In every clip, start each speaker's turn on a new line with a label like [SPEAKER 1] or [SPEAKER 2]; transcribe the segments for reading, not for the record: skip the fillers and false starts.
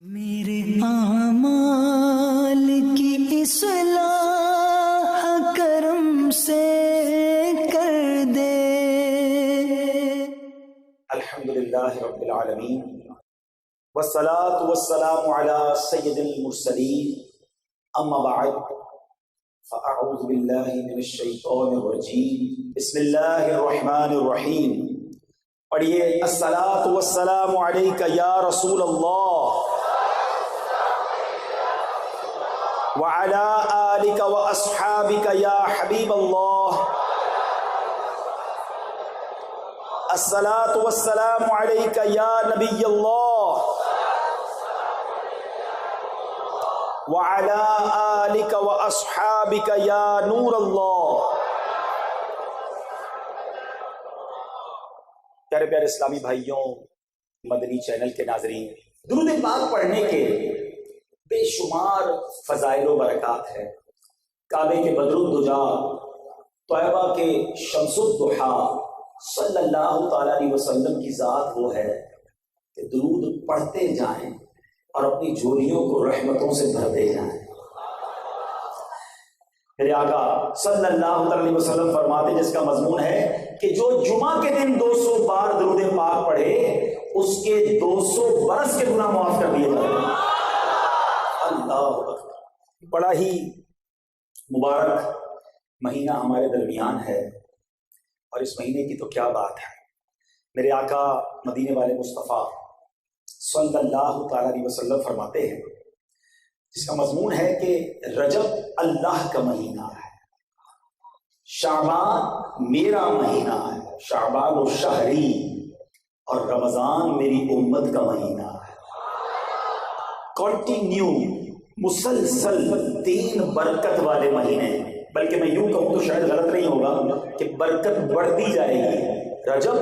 [SPEAKER 1] میرے اعمال کی اصلاح کرم سے کر دے۔
[SPEAKER 2] الحمدللہ رب العالمین والصلاة والسلام علی سید المرسلین، اما بعد فاعوذ باللہ من الشیطان الرجیم، بسم اللہ الرحمن الرحیم۔ پڑھیے الصلاۃ والسلام علیک یا رسول اللہ وعلی آلک واصحابک یا حبیب اللہ۔ الصلاۃ والسلام علیک یا نبی اللہ وعلی آلک واصحابک یا نور اللہ۔ پیارے پیارے اسلامی بھائیوں، مدنی چینل کے ناظرین، درود پاک پڑھنے کے بے شمار فضائل و برکات ہے۔ کعبے کے بدر الدجا، طیبہ کے شمس الضحیٰ، صلی اللہ تعالیٰ علیہ وسلم کی ذات وہ ہے کہ درود پڑھتے جائیں اور اپنی جھولیوں کو رحمتوں سے بھرتے جائیں۔ میرے آقا صلی اللہ علیہ وسلم فرماتے، جس کا مضمون ہے کہ جو جمعہ کے دن 200 بار درود پاک پڑھے اس کے 200 برس کے گناہ معاف کر دیے جائیں۔ اللہ اکبر۔ بڑا ہی مبارک مہینہ ہمارے درمیان ہے، اور اس مہینے کی تو کیا بات ہے۔ میرے آقا مدینے والے مصطفیٰ صلی اللہ تعالیٰ علیہ وسلم فرماتے ہیں، جس کا مضمون ہے کہ رجب اللہ کا مہینہ ہے، شعبان میرا مہینہ ہے، شعبان و شہری، اور رمضان میری امت کا مہینہ ہے۔ کنٹینیو، مسلسل 3 برکت والے مہینے، بلکہ میں یوں کہوں تو شاید غلط نہیں ہوگا کہ برکت بڑھتی جائے گی۔ رجب،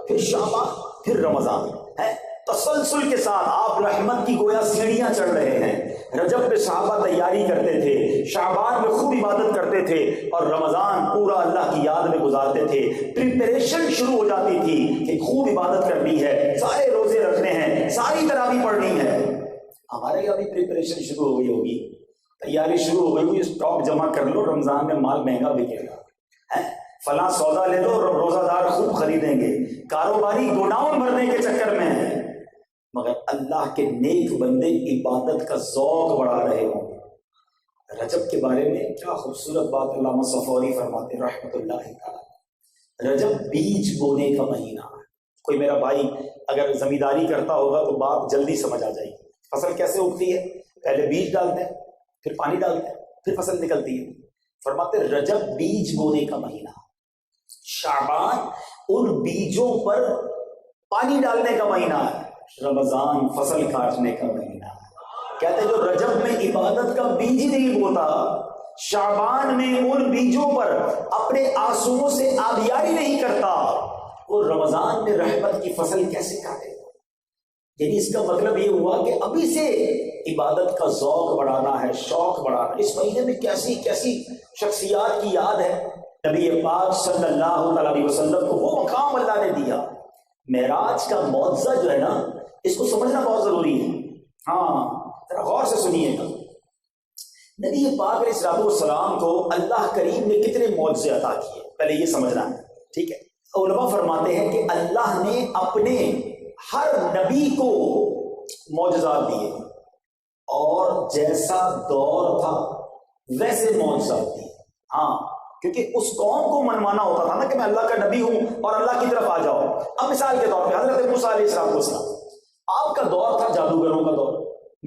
[SPEAKER 2] پھر شعبان، پھر رمضان ہے، تسلسل کے ساتھ آپ رحمت کی گویا سیڑھیاں چڑھ رہے ہیں۔ رجب پہ صحابہ تیاری کرتے تھے، شعبان میں خوب عبادت کرتے تھے، اور رمضان پورا اللہ کی یاد میں گزارتے تھے۔ پریپریشن شروع ہو جاتی تھی کہ خوب عبادت کرنی ہے، سارے روزے رکھنے ہیں، ساری تراویح پڑھنی ہے۔ ہمارے یہاں بھی پریپریشن شروع ہو گئی ہوگی، تیاری شروع ہو گئی ہوگی، اسٹاک جمع کر لو، رمضان میں مال مہنگا بکے گا، فلاں سودا لے لو، روزہ دار خوب خریدیں گے۔ کاروباری گوڈاؤن بھرنے کے چکر میں ہے، مگر اللہ کے نیک بندے عبادت کا ذوق بڑھا رہے ہوں۔ رجب کے بارے میں کیا خوبصورت بات علامہ صفوری فرماتے رحمۃ اللہ تعالی، رجب بیج بونے کا مہینہ ہے۔ کوئی میرا بھائی اگر زمینداری کرتا ہوگا تو بات جلدی سمجھ آ جائے گی۔ فصل کیسے اگتی ہے؟ پہلے بیج ڈالتے ہیں، پھر پانی ڈالتے ہیں، پھر فصل نکلتی ہے۔ فرماتے رجب بیج بونے کا مہینہ، شعبان ان بیجوں پر پانی ڈالنے کا مہینہ ہے، رمضان فصل کاٹنے کا مہینہ ہے۔ کہتے جو رجب میں عبادت کا بیج ہی نہیں بوتا، شعبان میں ان بیجوں پر اپنے آنسوؤں سے آبیاری نہیں کرتا، وہ رمضان میں رحمت کی فصل کیسے کاٹے؟ یعنی اس کا مطلب یہ ہوا کہ ابھی سے عبادت کا ذوق بڑھانا ہے، شوق بڑھانا۔ اس مہینے میں کیسی کیسی شخصیات کی یاد ہے۔ نبی پاک صلی اللہ علیہ وسلم کو وہ مقام اللہ نے دیا۔ معراج کا معجزہ جو ہے نا، اس کو سمجھنا بہت ضروری ہے۔ ہاں ذرا غور سے سنیے گا۔ نبی پاک علیہ الصلوۃ والسلام کو اللہ کریم نے کتنے معجزے عطا کیے، پہلے یہ سمجھنا ہے، ٹھیک ہے۔ علماء فرماتے ہیں کہ اللہ نے اپنے ہر نبی کو معجزات دیے، اور جیسا دور تھا ویسے معجزات دیے۔ ہاں، کیونکہ اس قوم کو منوانا ہوتا تھا نا کہ میں اللہ کا نبی ہوں اور اللہ کی طرف آ جاؤ۔ اب مثال کے طور پہ حضرت موسیٰ علیہ السلام، آپ کا دور تھا جادوگروں کا دور،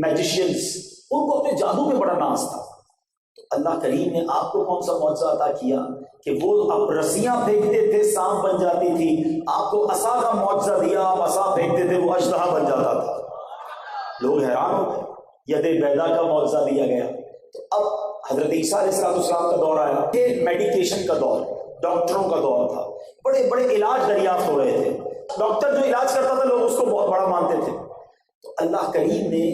[SPEAKER 2] میجیشینز، ان کو اپنے جادو پہ بڑا ناز تھا۔ تو اللہ کریم نے آپ کو کون سا معجزہ عطا کیا کہ وہ اب رسیاں پھینکتے تھے، سانپ بن جاتی تھی۔ آپ کو عصا کا معجزہ دیا، آپ عصا پھینکتے تھے، وہ اژدہا بن جاتا تھا۔ لوگ حیران ہو گئے۔ ید بیضا کا معجزہ دیا گیا۔ تو اب حضرت عیسیٰ علیہ السلام کا دور آیا، یہ میڈیکیشن کا دور، ڈاکٹروں کا دور تھا، بڑے بڑے علاج دریافت ہو رہے تھے۔ ڈاکٹر جو علاج کرتا تھا لوگ اس کو بہت بڑا مانتے تھے۔ تو اللہ کریم نے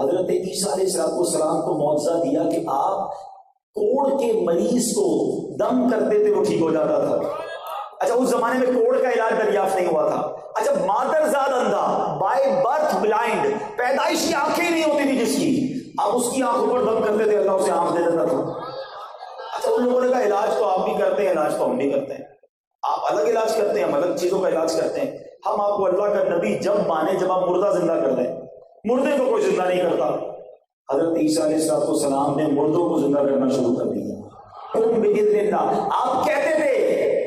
[SPEAKER 2] حضرت عیسیٰ علیہ السلام کو معجزہ دیا کہ آپ کوڑ کے مریض کو دم کرتے تھے، وہ ٹھیک ہو جاتا تھا۔ اچھا اس زمانے میں کوڑ کا علاج دریافت نہیں ہوا تھا. اچھا مادر زاد اندھا، بائی برتھ بلائنڈ، پیدائشی آنکھیں نہیں ہوتی تھی جس کی، آپ اس کی آنکھوں پر دم کرتے تھے، اللہ اسے آنکھ دے دیتا تھا. اچھا ان لوگوں نے کہا علاج تو آپ بھی کرتے ہیں، علاج تو ہم بھی کرتے ہیں، آپ الگ علاج کرتے ہیں، ہم الگ چیزوں کا علاج کرتے ہیں. ہم آپ کو اللہ کا نبی جب مانے جب آپ مردہ زندہ کر دیں. مردے کو کوئی زندہ نہیں کرتا. حضرت عیسیٰ علیہ السلام نے مردوں کو زندہ کرنا شروع کر دیا. آپ کہتے تھے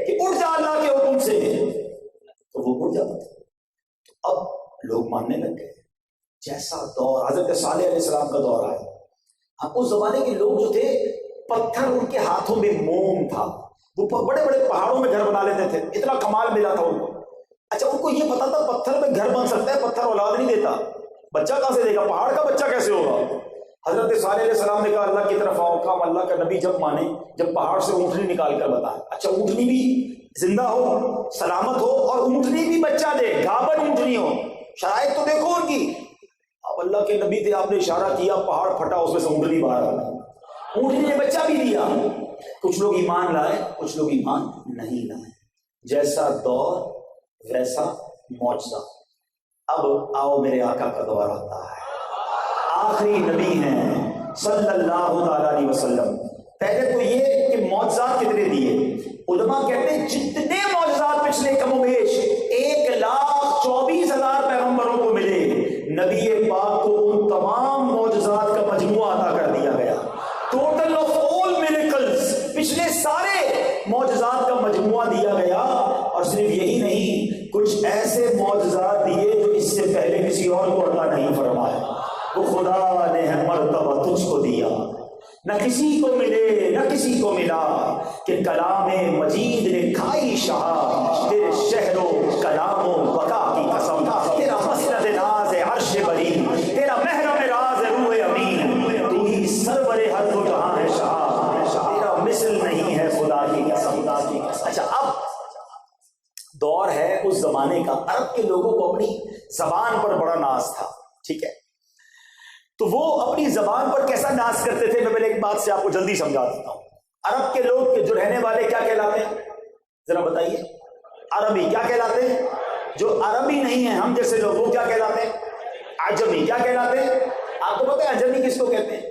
[SPEAKER 2] کہ اٹھ جا اللہ کے حکم سے، تو وہ اٹھ جاتے تھے. اب لوگ ماننے لگ گئے. جیسا دور حضرت صالح علیہ السلام کا دور آیا. اب اس زمانے کے لوگ جو تھے پتھر ان کے ہاتھوں میں موم تھا، وہ بڑے بڑے پہاڑوں میں گھر بنا لیتے تھے، اتنا کمال ملا تھا ان کو. اچھا ان کو یہ پتا تھا پتھر میں گھر بن سکتا ہے، پتھر اولاد نہیں دیتا، بچہ کہاں سے دے گا، پہاڑ کا بچہ کیسے ہوگا. حضرت صالح علیہ السلام نے کہا اللہ کی طرف آؤ. کام اللہ کا نبی جب مانے جب پہاڑ سے اونٹنی نکال کر بتائے. اچھا اونٹنی بھی زندہ ہو، سلامت ہو، اور اونٹنی بھی بچہ دے، گھابن اونٹنی ہو، شرائط تو دیکھو ان کی. اب اللہ کے نبی تھے، آپ نے اشارہ کیا، پہاڑ پھٹا، اس میں سے اونٹنی باہر آ گئی. اونٹنی نے بچہ بھی دیا. کچھ لوگ ایمان لائے، کچھ لوگ ایمان نہیں لائے. جیسا دور ویسا معجزہ. اب آؤ میرے آقا کا دور آتا ہے. آخری نبی ہیں صلی اللہ تعالی علیہ وسلم. پہلے تو یہ کہ معجزات کتنے دیے. علماء کہتے ہیں جتنے معجزات پچھلے کم و بیش 1,24,000 پیغمبروں کو ملے، نبی پاک کو ان تمام معجزات کا مجموعہ عطا کر دیا گیا. ٹوٹل آف آل میریکلز، پچھلے سارے معجزات کا مجموعہ دیا گیا. اور صرف یہی نہیں، کچھ ایسے معجزات دیے جو اس سے پہلے کسی اور کو عطا نہیں فرمایا. تو خدا نے مرتبہ تجھ کو دیا، نہ کسی کو ملے نہ کسی کو ملا، کہ کلام مجید نے کھائی شہا، تیرے شہر و کلام و بقا کی قسم. تیرا مسند ناز عرش بری، تیرا محرم راز روح امین، تو ہی سرور ہر دو جہاں ہے شاہ، تیرا مثل نہیں ہے خدا کی قسم. اچھا اب دور ہے اس زمانے کا. عرب کے لوگوں کو اپنی زبان پر بڑا ناز تھا. ٹھیک ہے، تو وہ اپنی زبان پر کیسا ناز کرتے تھے، میں پہلے ایک بات سے آپ کو جلدی سمجھا دیتا ہوں. عرب کے لوگ جو رہنے والے کیا کہلاتے ہیں ذرا بتائیے. عربی کیا کہلاتے ہیں؟ جو عربی نہیں ہیں ہم جیسے لوگ، وہ کیا کہلاتے ہیں؟ عجمی. کیا کہلاتے ہیں؟ آپ کو پتہ ہے عجمی کس کو کہتے ہیں؟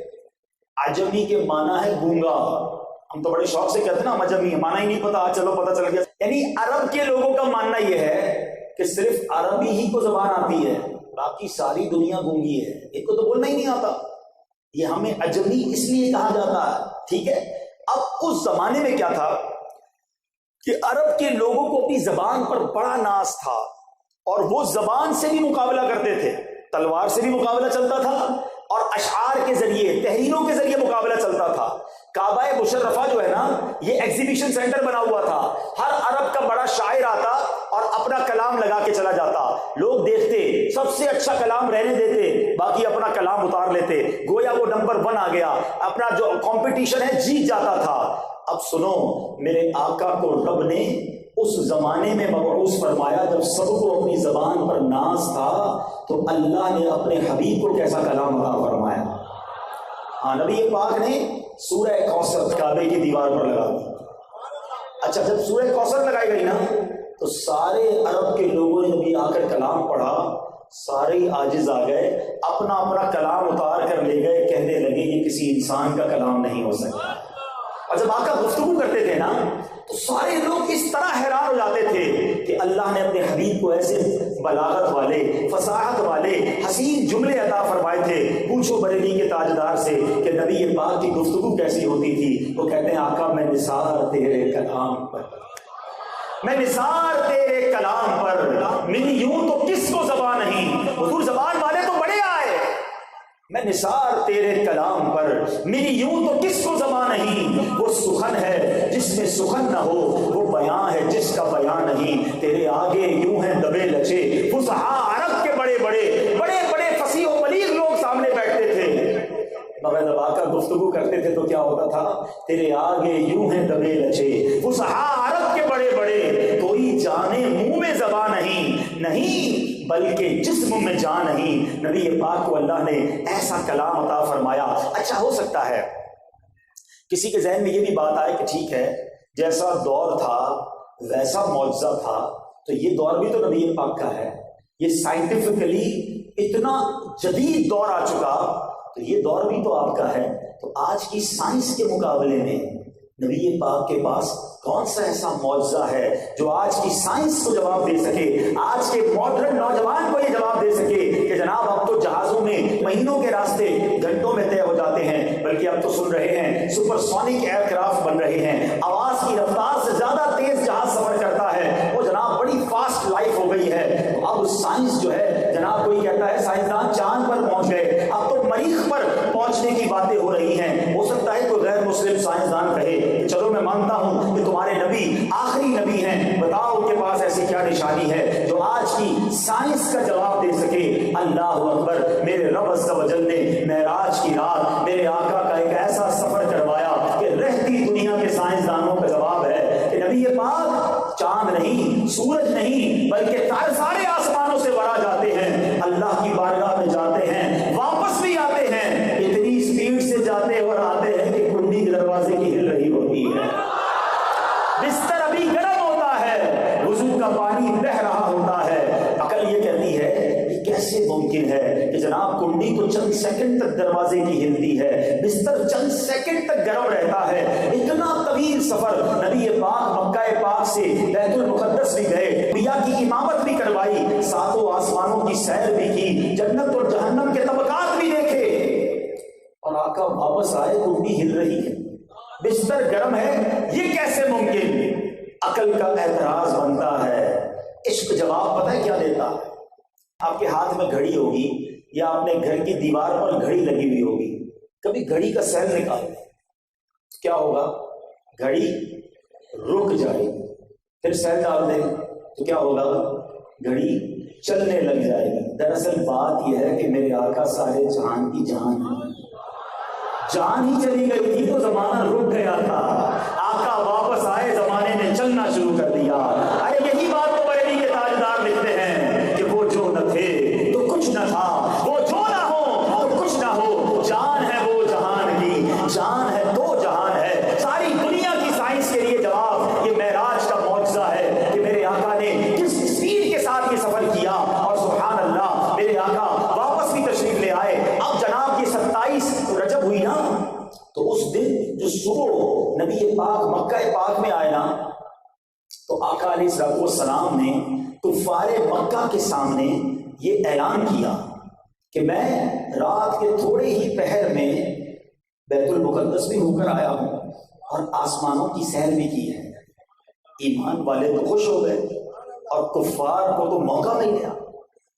[SPEAKER 2] عجمی کے معنی ہے گونگا. ہم تو بڑے شوق سے کہتے ہیں نا ہم عجمی ہیں، معنی ہی نہیں پتا، چلو پتہ چل گیا. یعنی عرب کے لوگوں کا ماننا یہ ہے کہ صرف عربی ہی کو زبان آتی ہے، باقی ساری دنیا گونگی ہے، ایک کو تو بولنا ہی نہیں آتا. یہ ہمیں عجمی اس لیے کہا جاتا ہے. ٹھیک ہے، اب اس زمانے میں کیا تھا کہ عرب کے لوگوں کو اپنی زبان پر بڑا ناز تھا، اور وہ زبان سے بھی مقابلہ کرتے تھے. تلوار سے بھی مقابلہ چلتا تھا، اور اشعار کے ذریعے، تحریروں کے ذریعے مقابلہ چلتا تھا. کعبہ مشرفہ جو ہے نا، یہ ایگزیبیشن سینٹر بنا ہوا تھا. ہر عرب کا بڑا شاعر آتا اور اپنا کلام لگا کے چلا جاتا. لوگ دیکھتے، سب سے اچھا کلام رہنے دیتے، باقی اپنا کلام اتار لیتے. گویا وہ نمبر 1 آ گیا، اپنا جو کمپٹیشن ہے جیت جاتا تھا. اب سنو، میرے آقا کو رب نے اس زمانے میں مبعوث فرمایا جب سب کو اپنی زبان پر ناز تھا، تو اللہ نے اپنے حبیب کو کیسا کلام عطا فرمایا. ہاں، نبی پاک نے سورہ کوثر کعبے کی دیوار پر لگا دی. اچھا جب سورہ کوثر لگائی گئی نا، تو سارے عرب کے لوگوں نے نبی آ کر کلام پڑھا، سارے عاجز آ گئے، اپنا اپنا کلام اتار کر لے گئے، کہنے لگے یہ کسی انسان کا کلام نہیں ہو سکتا. اور جب آقا گفتگو کرتے تھے نا، تو سارے لوگ اس طرح حیران ہو جاتے تھے کہ اللہ نے اپنے حبیب کو ایسے بلاغت والے، فصاحت والے حسین جملے عطا فرمائے تھے. پوچھو بریلی کے تاجدار سے کہ نبی پاک کی گفتگو کیسی ہوتی تھی. وہ کہتے ہیں آقا میں نثار تیرے کلام پر، میں نثار تیرے کلام پر، میری یوں تو کس کو زبان نہیں. حضور زبان والے تو بڑے آئے. میں نثار تیرے کلام پر، میری یوں تو کس کو زبان نہیں. وہ سخن ہے جس میں سخن نہ ہو، وہ بیان ہے جس کا بیان نہیں. تیرے آگے یوں ہیں دبے لچے فصحاء عرب کے، بڑے بڑے فصیح و بلیغ لوگ سامنے بیٹھتے تھے. مگر جب آقا گفتگو کرتے تھے تو کیا ہوتا تھا؟ تیرے آگے یوں ہیں دبے لچے فصحاء عرب کے، بڑے کوئی جانے منہ میں زبان نہیں بلکہ جسم میں جان نہیں. نبی پاک کو اللہ نے ایسا کلام عطا فرمایا. اچھا ہو سکتا ہے کسی کے ذہن میں یہ بھی بات آئے کہ ٹھیک ہے، جیسا دور تھا ویسا معجزہ تھا تو یہ دور بھی تو نبی پاک کا ہے. یہ سائنٹیفکلی اتنا جدید دور آ چکا تو یہ دور بھی تو آپ کا ہے. تو آج کی سائنس کے مقابلے میں نبی پاک کے پاس کون سا ایسا معجزہ ہے جو آج کی سائنس کو جواب دے سکے, آج کے ماڈرن نوجوان کو یہ جواب دے سکے کہ جناب اب تو جہازوں میں مہینوں کے راستے گھنٹوں میں طے ہو جاتے ہیں, بلکہ اب تو سن رہے ہیں سپر سونک ایئر کرافٹ بن رہے ہیں, آواز کی رفتار سے زیادہ تیز جہاز سفر کرتا ہے, وہ جناب بڑی فاسٹ لائف ہو گئی ہے. اب سائنس جو ہے جناب, کوئی کہتا ہے سائنسدان چاند پر پہنچ گئے, اب تو مریخ پر پہنچنے کی باتیں ہو رہی ہیں. ہو سکتا ہے کوئی غیر مسلم سائنسدان کہے کہ چلو میں مانتا ہوں کہ تمہارے نبی آخری نبی ہیں, بتاؤ ان کے پاس ایسی کیا نشانی ہے جو آج کی سائنس کا جواب دے سکے. اللہ اکبر, میرے رب عز و جل نے معراج کی رات میرے آقا کا ایک ایسا سفر کروایا کہ رہتی دنیا کے سائنسدانوں کا جواب ہے کہ نبی پاک چاند نہیں, سورج نہیں, بلکہ سارے آسمانوں سے ورا جاتے ہیں, اللہ کی بارگاہ میں جاتے ہیں, واپس بھی آتے ہیں, اتنی اسپیڈ سے جاتے اور آتے ہیں کہ کنڈی کے دروازے کی ہل رہی ہوتی ہے, بستر ابھی گرم ہوتا ہے, وضو کا پانی بہ رہا ہوتا ہے. عقل یہ کہتی ہے کہ کیسے ممکن ہے کہ جناب کنڈی تو چند سیکنڈ تک دروازے کی ہلتی ہے, بستر چند سیکنڈ تک گرم رہتا ہے. اتنا طویل سفر نبی پاک مکہ پاک سے بیت المقدس بھی گئے, انبیاء کی امامت بھی کروائی, ساتوں آسمانوں کی سیر بھی کی, جنت اور جہنم کے طبقات بھی دیکھے, اور آقا واپس آئے کنڈی ہل رہی ہے, بستر گرم ہے, یہ کیسے ممکن؟ عقل کا اعتراض بنتا ہے. عشق جواب پتہ ہے کیا دیتا ہے؟ آپ کے ہاتھ میں گھڑی ہوگی یا اپنے گھر کی دیوار پر گھڑی لگی ہوئی ہوگی, کبھی گھڑی کا سیل نکال دیں, کیا ہوگا؟ گھڑی رک جائے گی, پھر سیل ڈال دیں تو کیا ہوگا؟ گھڑی چلنے لگ جائے گی. دراصل بات یہ ہے کہ میرے آقا سارے جہان کی جان ہے, جان ہی چلی گئی تھی تو زمانہ رک گیا تھا, آقا واپس آئے زمانے نے چلنا شروع کر دیا. ارے یہی بات تو بریلی کے تاجدار لکھتے ہیں کہ وہ جو نہ تھے تو کچھ نہ تھا, وہ جو نہ ہو تو کچھ نہ ہو, جان ہے وہ جہان کی, جان ہے تو جہان ہے. ساری دنیا کی سائنس کے لیے جواب یہ معراج کا معجزہ ہے کہ میرے آقا نے کس اسپیڈ کے ساتھ یہ سفر کیا, اور سبحان اللہ میرے آقا واپس بھی تشریف لے آئے. اب جناب یہ 27 رجب ہوئی نا, تو اس دن جو صبح نبی پاک مکہ پاک میں آئے نا, تو آقا علیہ السلام نے کفار مکہ کے سامنے یہ اعلان کیا کہ میں رات کے تھوڑے ہی پہر میں بیت المقدس بھی ہو کر آیا ہوں اور آسمانوں کی سیر بھی کی ہے. ایمان والے تو خوش ہو گئے اور کفار کو تو موقع مل گیا.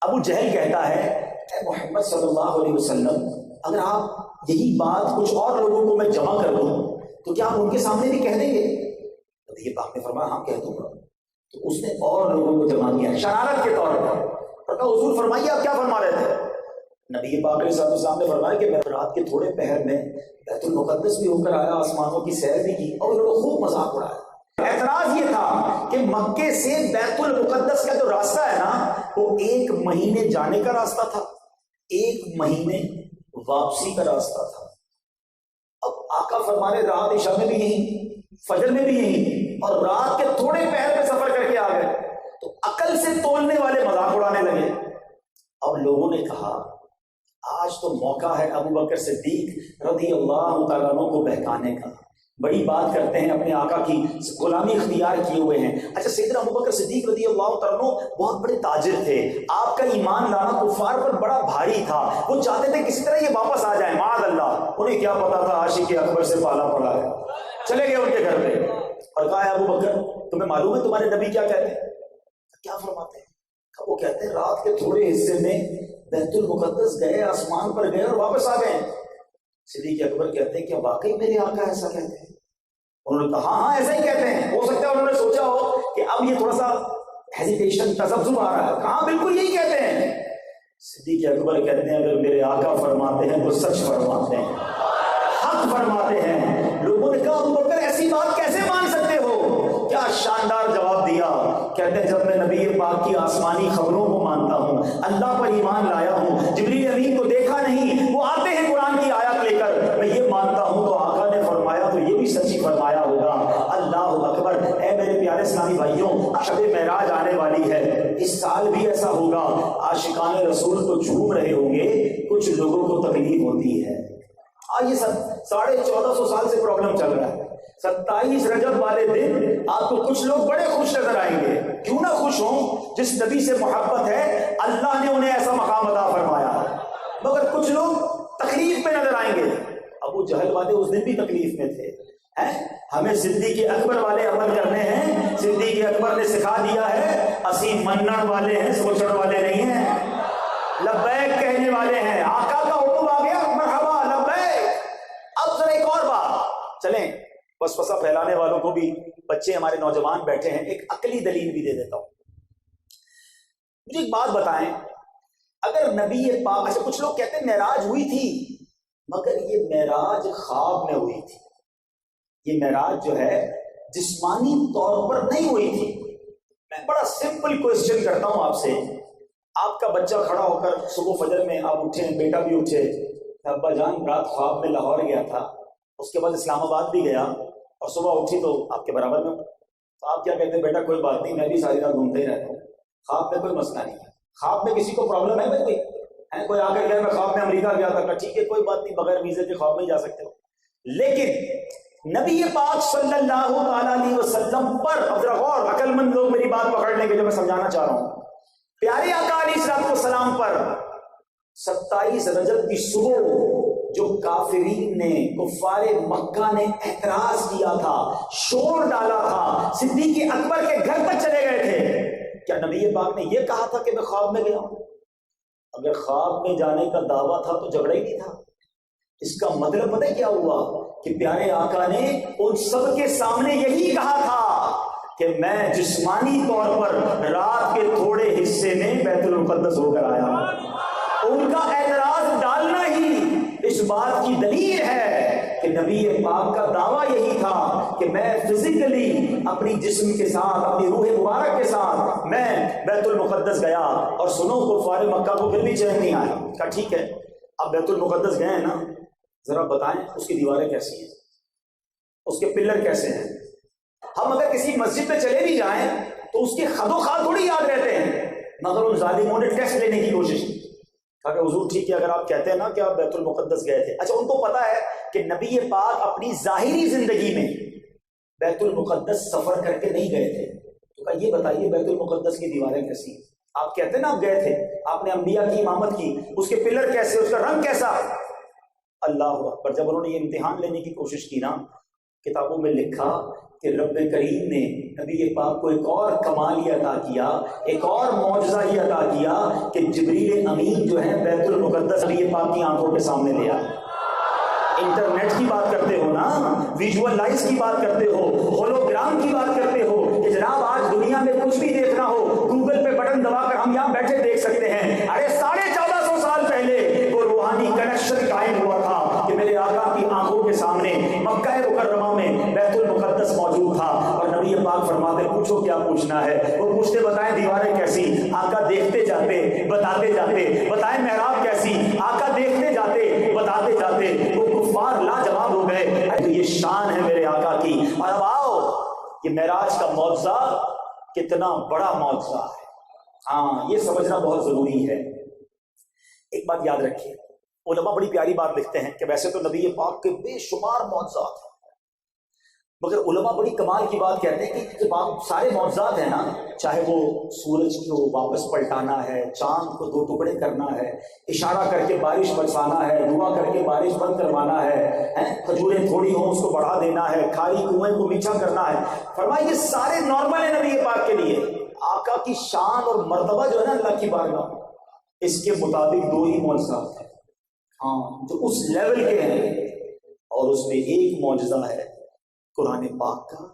[SPEAKER 2] ابو جہل کہتا ہے اے محمد صلی اللہ علیہ وسلم, اگر آپ یہی بات کچھ اور لوگوں کو میں جمع کر دوں تو کیا آپ ان کے سامنے بھی کہہ دیں گے؟ تو یہ باپ نے فرمایا ہاں کہہ دوں گا. تو اس نے اور لوگوں کو جمع کیا شرارت کے طور پر, اور کہا حضور فرمائیے آپ کیا فرما رہے تھے؟ نبی پاک علیہ السلام نے فرمایا کہ میں رات کے تھوڑے پہر میں بیت المقدس بھی ہو کر آیا, آسمانوں کی سیر بھی کی, اور انہوں نے خوب مذاق اڑایا. اعتراض یہ تھا کہ مکے سے بیت المقدس کا جو راستہ ہے نا, وہ 1 مہینے جانے کا راستہ تھا, 1 مہینے واپسی کا راستہ تھا. اب آقا فرمانے رات عشاء میں بھی یہی, فجر میں بھی یہی, اور رات کے تھوڑے پہر میں سفر کر کے آ گئے. تو عقل سے تولنے والے مذاق اڑانے لگے. اب لوگوں نے کہا آج تو موقع ہے ابو بکر صدیق رضی اللہ تعالیٰ عنہ کو بہکانے کا, بڑی بات کرتے ہیں, اپنے آقا کی غلامی اختیار کیے ہوئے ہیں. اچھا سیدنا ابو بکر صدیق رضی اللہ تعالیٰ عنہ بہت بڑے تاجر تھے, آپ کا ایمان لانا کفار پر بڑا بھاری تھا, وہ چاہتے تھے کسی طرح یہ واپس آ جائیں, معاذ اللہ. انہیں کیا پتا تھا عاشق اکبر سے پالا پڑا ہے. چلے گئے ان کے گھر پہ اور کہا ابو بکر تمہیں معلوم ہے تمہارے نبی کیا کہتے ہیں؟ کیا فرماتے ہیں؟ وہ کہتے ہیں رات کے تھوڑے حصے میں بیت المقدس گئے, آسمان پر گئے اور واپس آ گئے. صدیق اکبر کہتے ہیں کیا واقعی میرے آقا ایسا کہتے ہیں؟ انہوں نے کہا ہاں ایسا ہی کہتے ہیں. ہو سکتا ہے انہوں نے سوچا ہو کہ اب یہ تھوڑا سا ہیزیٹیشن تذبذب آ رہا ہے. کہاں بالکل یہی کہتے ہیں. صدیق اکبر کہتے ہیں اگر میرے آقا فرماتے ہیں تو سچ فرماتے ہیں, حق فرماتے ہیں. لوگوں نے کہا ابو بکر ایسی بات کیسے مان سکتے ہو؟ کیا شاندار جواب دیا. کہتے ہیں جب میں نبی پاک کی آسمانی خبروں کو مانتا ہوں, اللہ پر ایمان لایا ہوں, جبریل امین کو دیکھا نہیں, وہ آتے ہیں قرآن کی آیات لے کر, میں یہ مانتا ہوں تو آقا نے فرمایا تو یہ بھی سچی فرمایا ہوگا. اللہ اکبر. اے میرے پیارے اسلامی بھائی, کچھ لوگوں کو تکلیف ہوتی ہے. یہ 1450 سال سے پرابلم چل رہا ہے. 27 رجب والے دن آپ کو کچھ لوگ بڑے خوش نظر آئیں گے. کیوں نہ خوش ہوں؟ جس نبی سے محبت ہے اللہ نے انہیں ایسا مقام عطا فرمایا. مگر کچھ لوگ تکلیف میں نظر آئیں گے. ابو جہل والے اس دن بھی تکلیف میں تھے. ہمیں صدیق اکبر والے عمل کرنے ہیں. صدیق اکبر نے سکھا دیا ہے اسی منن والے ہیں, سوچن والے نہیں ہیں, لبیک کہنے والے ہیں. آقا کا حکم آ گیا, مرحبا لبیک. اب ذرا ایک اور بات, چلیں وسوسہ پھیلانے والوں کو بھی, بچے ہمارے نوجوان بیٹھے ہیں, ایک عقلی دلیل بھی دے دیتا ہوں. مجھے ایک بات بتائیں, اگر نبی پاک, اچھا کچھ لوگ کہتے ہیں معراج ہوئی تھی, مگر یہ معراج خواب میں ہوئی تھی. یہ معراج جو ہے جسمانی طور پر نہیں ہوئی تھی. میں بڑا سمپل کوشچن کرتا ہوں آپ سے. آپ کا بچہ کھڑا ہو کر صبح فجر میں آپ اٹھے, بیٹا بھی اٹھے, ابا جان رات خواب میں لاہور گیا تھا, اس کے بعد اسلام آباد بھی گیا, اور صبح اٹھی تو آپ کے برابر میں. تو آپ کیا کہتے ہیں؟ بیٹا کوئی بات نہیں, میں بھی ساری رات گھومتے ہی رہتا ہوں, خواب میں کوئی مسئلہ نہیں ہے. خواب میں کسی کو پرابلم ہے بھائی؟ کوئی آ کر گیا میں خواب میں امریکہ گیا تھا, ٹھیک ہے کوئی بات نہیں, بغیر ویزے کے خواب میں جا سکتے ہو. لیکن نبی پاک صلی اللہ علیہ وسلم پر, اب ذرا غور, عقل مند لوگ میری بات پکڑ لیں گے جو میں سمجھانا چاہ رہا ہوں. پیارے آقا علیہ السلام پر 27 رجب کی صبح جو کافرین نے, کفار مکہ نے اعتراض کیا تھا, شور ڈالا تھا, صدیق اکبر کے گھر تک چلے گئے تھے, کیا نبی پاک نے یہ کہا تھا کہ میں خواب میں گیا ہوں؟ اگر خواب میں جانے کا دعویٰ تھا تو جھگڑا ہی نہیں تھا. اس کا مطلب پتہ کیا ہوا کہ پیارے آقا نے ان سب کے سامنے یہی کہا تھا کہ میں جسمانی طور پر رات کے تھوڑے حصے میں بیت المقدس ہو کر آیا ہوں. ان کا اعتراض ڈالنا ہی اس بات کی دلیل ہے کہ نبی پاک کا دعویٰ یہی تھا کہ میں فزیکلی اپنی جسم کے ساتھ, اپنی روح مبارک کے ساتھ میں بیت المقدس گیا. اور سنو, کفار مکہ کو پھر بھی چین نہیں آیا. کہا ٹھیک ہے, اب بیت المقدس گئے ہیں نا, ذرا بتائیں اس کی دیواریں کیسی ہیں, اس کے پلر کیسے ہیں. ہم اگر کسی مسجد میں چلے بھی جائیں تو اس کے خد و خال تھوڑی یاد رہتے ہیں, مگر ان ظالموں نے ٹیسٹ لینے کی کوشش کی. کہا کہ حضور ٹھیک ہے اگر آپ کہتے ہیں نا کہ آپ بیت المقدس گئے تھے. اچھا, ان کو پتا ہے کہ نبی پاک اپنی ظاہری زندگی میں بیت المقدس سفر کر کے نہیں گئے تھے. تو کہا یہ بتائیے بیت المقدس کی دیواریں کیسی ہیں؟ آپ کہتے ہیں نا آپ گئے تھے, آپ نے انبیاء کی امامت کی, اس کے پلر کیسے, اس کا رنگ کیسا؟ اللہ اکبر. جب انہوں نے یہ امتحان لینے کی کوشش کی نا, کتابوں میں لکھا کہ رب کریم نے نبی پاک کو ایک اور کمال یہ عطا کیا, ایک اور معجزہ یہ عطا کیا کہ جبریل امین جو ہے بیت المقدس نبی پاک کی آنکھوں کے سامنے لے آیا. انٹرنیٹ کی بات کرتے ہو نا, ویژولائز کی بات کرتے ہو, ہولوگرام کی بات کرتے ہو کہ جناب آج دنیا میں کچھ بھی دیکھنا ہو گوگل پہ بٹن دبا کر ہم یہاں بیٹھے دیکھ سکتے ہیں. ارے 1450 سال پہلے وہ روحانی کنیکشن قائم ہوا تھا کہ میرے آقا کی آنکھوں کے سامنے مکہ مکرمہ میں بیت المقدس موجود تھا. اور نبی پاک فرماتے پوچھو کیا پوچھنا ہے. وہ پوچھتے بتائیں دیواریں کیسی, آقا دیکھتے جاتے بتاتے جاتے. بتائیں محراب کیسی, آقا دیکھتے جاتے بتاتے جاتے. وہ کفار لاجواب ہو گئے. تو یہ شان ہے میرے آقا کی. اور اب آؤ, یہ معراج کا معجزہ کتنا بڑا معجزہ ہے. ہاں, یہ سمجھنا بہت ضروری ہے. ایک بات یاد رکھیے, علماء بڑی پیاری بات لکھتے ہیں کہ ویسے تو نبی پاک کے بے شمار معجزات ہیں, مگر علماء بڑی کمال کی بات کہتے ہیں کہ سارے معجزات ہیں نا, چاہے وہ سورج کو واپس پلٹانا ہے, چاند کو 2 ٹکڑے کرنا ہے, اشارہ کر کے بارش برسانا ہے, دعا کر کے بارش بند کروانا ہے, کھجوریں تھوڑی ہوں اس کو بڑھا دینا ہے, کھاری کنویں کو میٹھا کرنا ہے. فرمایا یہ سارے نارمل ہیں نبی پاک کے لیے. آقا کی شان اور مرتبہ جو ہے نا اللہ کی بارگاہ, اس کے مطابق 2 ہی معجزات ہیں ہاں جو اس لیول کے ہیں. اور اس میں ایک معجزہ ہے قرآن پاک کا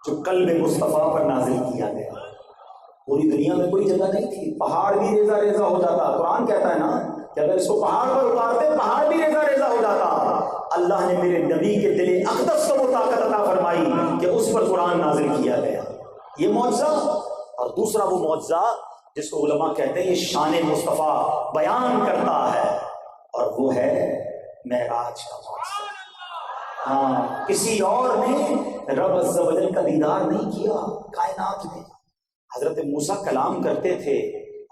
[SPEAKER 2] جو قلب مصطفیٰ پر نازل کیا گیا. پوری دنیا میں کوئی جگہ نہیں تھی, پہاڑ بھی ریزہ ریزہ ہو جاتا. قرآن کہتا ہے نا کہ اگر اس کو پہاڑ پر اتارتے پہاڑ بھی ریزہ ریزہ ہو جاتا. اللہ نے میرے نبی کے دل اقدس کو وہ طاقت عطا فرمائی کہ اس پر قرآن نازل کیا گیا. یہ معجزہ. اور دوسرا وہ معجزہ جس کو علماء کہتے ہیں یہ شان مصطفیٰ بیان کرتا ہے, اور وہ ہے معراج کا معجزہ. ہاں, کسی اور نے رب عز و جل کا دیدار نہیں کیا کائنات میں. حضرت موسیٰ کلام کرتے تھے,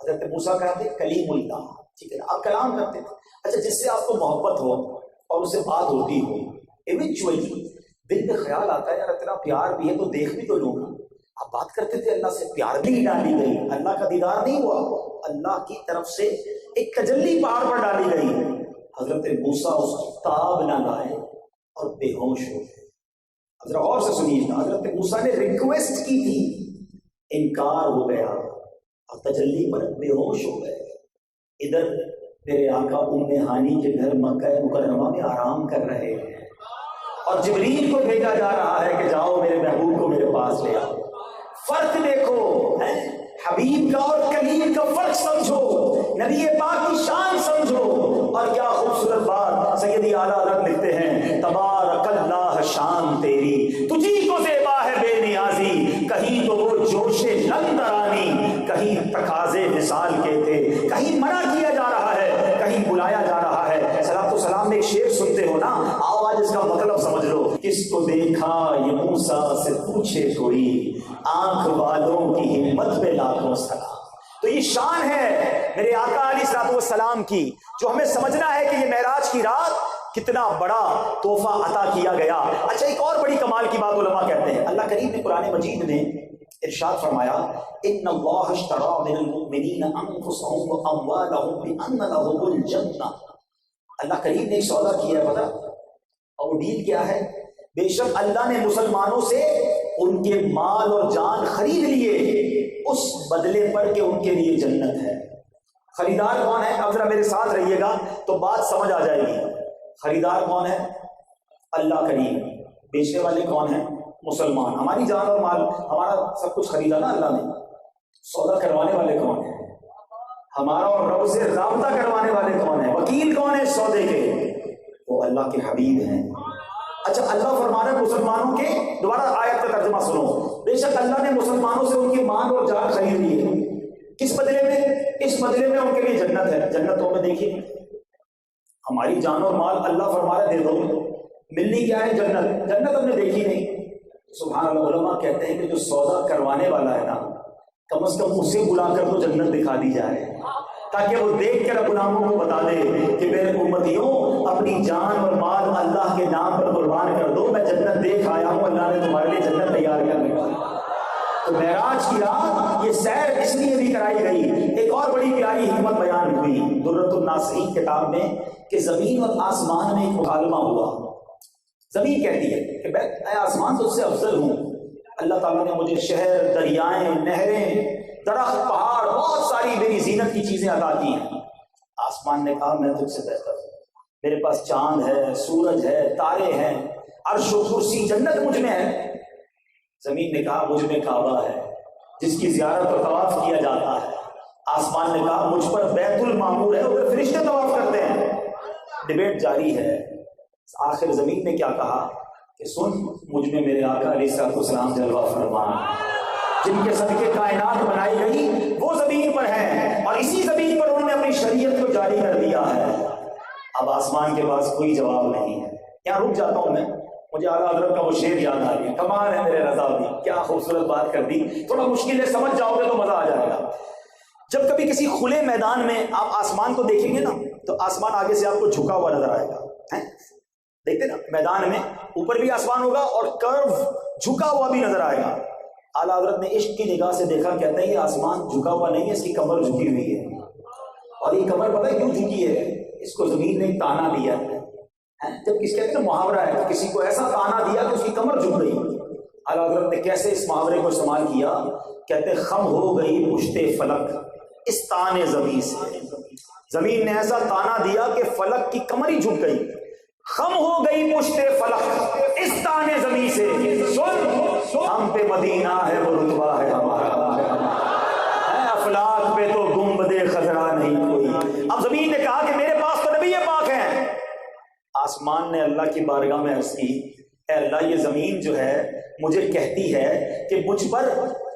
[SPEAKER 2] حضرت موسیٰ کہتے کلیم اللہ, ٹھیک ہے نا, آپ کلام کرتے تھے. اچھا جس سے آپ کو محبت ہو اور اس سے بات ہوتی ہو, ایونچولی دل میں خیال آتا ہے یار اتنا پیار بھی ہے تو دیکھ بھی تو لوں گا. آپ بات کرتے تھے, اللہ سے پیار بھی ڈالی گئی, اللہ کا دیدار نہیں ہوا, اللہ کی طرف سے ایک تجلی پہاڑ پر ڈالی گئی. حضرت موسیٰ اس کی تاب نہ لائے اور بے ہوش ہو گئے. ذرا غور سے سنیے نا, حضرت موسیٰ نے ریکویسٹ کی تھی, انکار ہو گیا اور تجلی پر بے ہوش ہو گئے. ادھر میرے آقا ام ہانی کے گھر مکہ مکرمہ میں آرام کر رہے ہیں اور جبریل کو بھیجا جا رہا ہے کہ جاؤ میرے محبوب کو میرے پاس لے آؤ. فرق دیکھو, حبیب کا اور کلیم کا فرق سمجھو, نبی پاک کی شان سمجھو. اور کیا خوبصورت بات سیدی اعلیٰ حضرت لکھتے ہیں, تبارک اللہ شان تیری تجھی کو زیبا ہے بے نیازی, کہیں تو وہ جوش لندرانی, کہیں تقاضے وصال کے تھے, کہیں منع کیا جا رہا ہے, کہیں بلایا جا رہا ہے. صلاۃ و سلام میں ایک شعر سنتے ہو نا, آؤ آج اس کا مطلب سمجھ لو. کس کو دیکھا یہ موسیٰ سے پوچھے کوئی, آنکھ والوں کی ہمت پہ لاکھوں سلام. تو یہ شان ہے میرے آقا علیہ الصلوۃ والسلام کی, جو ہمیں سمجھنا ہے کہ یہ معراج کی رات کتنا بڑا تحفہ عطا کیا گیا. اچھا ایک اور بڑی کمال کی بات علماء کہتے ہیں, اللہ کریم نے قرآن مجید میں ارشاد فرمایا, ان اللہ اشتری من المؤمنین انفسهم واموالهم بان لهم الجنہ. اللہ کریم نے ایک سودا کیا ہے پتہ, اور وہ ڈیل کیا ہے, بے شک اللہ نے مسلمانوں سے ان کے مال اور جان خرید لیے اس بدلے پر کہ ان کے لیے جنت ہے. خریدار کون ہے؟ اب ذرا میرے ساتھ رہیے گا تو بات سمجھ آ جائے گی. خریدار کون ہے؟ اللہ کریم. بیچنے والے کون ہیں؟ مسلمان. ہماری جان اور مال, ہمارا سب کچھ خریدا نا اللہ نے. سودا کروانے والے کون ہیں؟ ہمارا اور رب سے رابطہ کروانے والے کون ہیں؟ وکیل کون ہے سودے کے؟ وہ اللہ کے حبیب ہیں. اچھا اللہ فرما رہا ہے مسلمانوں کے, دوبارہ آیت کا ترجمہ سنو, بے شک اللہ نے مسلمانوں سے ان کے مال اور جان خرید لیے. کس بدلے میں؟ اس بدلے میں ان کے لیے جنت ہے. جنتوں میں دیکھیے ہماری جان اور مال اللہ فرما رہا ہے دے دو, ملنی کیا ہے؟ جنت. جنت ہم نے دیکھی نہیں. سبحان اللہ. علماء کہتے ہیں کہ جو سودا کروانے والا ہے نا, کم از کم اسے بلا کر تو جنت دکھا دی جائے, تاکہ وہ دیکھ کر غلاموں کو بتا دے کہ میرے امتیوں اپنی جان اور مال اللہ کے نام پر قربان کر دو, میں جنت دیکھ آیا ہوں, اللہ نے تمہارے لیے جنت تیار کر رکھی. تو معراج کی رات یہ سیر اس لیے بھی کرائی گئی. ایک اور بڑی پیاری حکمت بیان ہوئی درۃ الناصرین کتاب میں, کہ زمین اور آسمان میں ایک مکالمہ ہوا. زمین کہتی ہے کہ اے آسمان تو اس سے افضل ہوں, اللہ تعالیٰ نے مجھے شہر, دریائیں, نہریں, درخت, پہاڑ, بہت ساری میری زینت کی چیزیں عطا کی ہیں. آسمان نے کہا میں تجھ سے بہتر ہوں, میرے پاس چاند ہے, سورج ہے, تارے ہیں, عرش و کرسی, جنت مجھ میں ہے. زمین نے کہا مجھ میں کعبہ ہے جس کی زیارت اور طواف کیا جاتا ہے. آسمان نے کہا مجھ پر بیت المعمور ہے, ادھر فرشتے طواف کرتے ہیں. ڈبیٹ جاری ہے. آخر زمین نے کیا کہا کہ سن, مجھ میں میرے آقا علیہ الصلوۃ والسلام جلوہ فرمان, جن کے صدقے کائنات بنائی گئی وہ زمین پر ہیں, اور اسی زمین پر انہوں نے اپنی شریعت کو جاری کر دیا ہے. اب آسمان کے پاس کوئی جواب نہیں ہے. یہاں رک جاتا ہوں میں, مجھے اعلیٰ حضرت کا وہ شعر یاد آ گیا. کمال ہے میرے رضا بھی, کیا خوبصورت بات کر دی. تھوڑا مشکل ہے, سمجھ جاؤ گے تو مزہ آ جائے گا. جب کبھی کسی کھلے میدان میں آپ آسمان کو دیکھیں گے نا, تو آسمان آگے سے آپ کو جھکا ہوا نظر آئے گا. دیکھتے نا میدان میں اوپر بھی آسمان ہوگا اور کرو جھکا ہوا بھی نظر آئے گا. اعلیٰ حضرت نے عشق کی نگاہ سے دیکھا, کہتے ہیں یہ آسمان جھکا ہوا نہیں ہے, اس کی کمر جھکی ہوئی ہے. اور یہ کمر پتہ ہے کیوں جھکی ہے؟ اس کو زمین نے ایک تانا دیا ہے. جب کس کہتے ہیں محاورہ ہے, کسی کو ایسا تانا دیا کہ اس کی کمر جھک گئی. اعلیٰ حضرت نے کیسے اس محاورے کو استعمال کیا؟ کہتے خم ہو گئی پشت فلک اس تانے زمین سے. زمین نے ایسا تانا دیا کہ فلک کی کمر ہی جھک گئی. خم ہو گئی پشت فلک اس تانے زمین سے. سن, ہم پہ مدینہ ہے وہ رتبہ ہے ہمارا, افلاک پہ تو گنبد خضرا نہیں کوئی. اب زمین نے کہا کہ میرے پاس تو نبی پاک ہیں. آسمان نے اللہ کی بارگاہ میں عرض کی, اے اللہ یہ زمین جو ہے مجھے کہتی ہے کہ مجھ پر